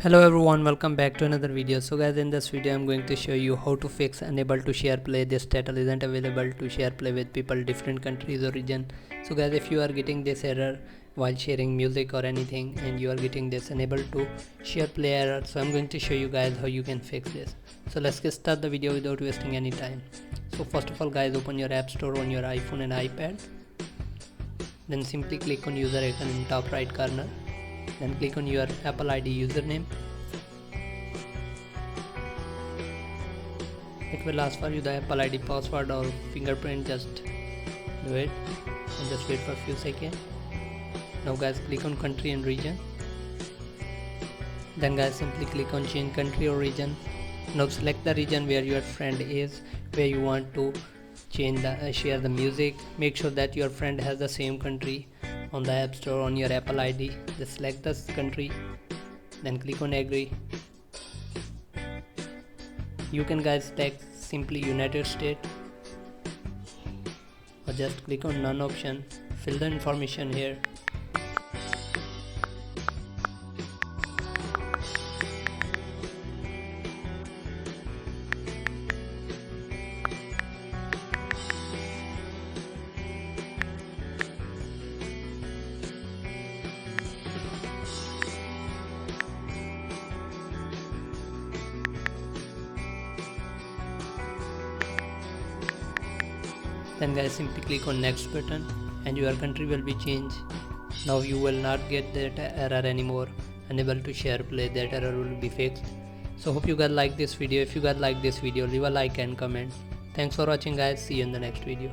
Hello everyone, welcome back to another video. So guys, in this video I'm going to show you how to fix Unable to SharePlay. This title isn't available to SharePlay with people different countries or region. So guys, if you are getting this error while sharing music or anything and you are getting this Unable to SharePlay error, so I'm going to show you guys how you can fix this. So let's get start the video without wasting any time. So first of all guys, open your app store on your iPhone and iPad. Then simply click on user icon in top right corner. Then click on your Apple ID username. It will ask for you the Apple ID password or fingerprint. Just do it and just wait for a few seconds. Now guys, click on country and region. Then guys, simply click on change country or region. Now select the region where your friend is, where you want to change the share the music. Make sure that your friend has the same country on the app store on your Apple ID. Just select this country, then click on agree. You can guys select simply United States or just click on none option. Fill the information here. Then guys, simply click on next button and your country will be changed. Now you will not get that error anymore. Unable to SharePlay, that error will be fixed. So hope you guys like this video. If you guys like this video, leave a like and comment. Thanks for watching guys. See you in the next video.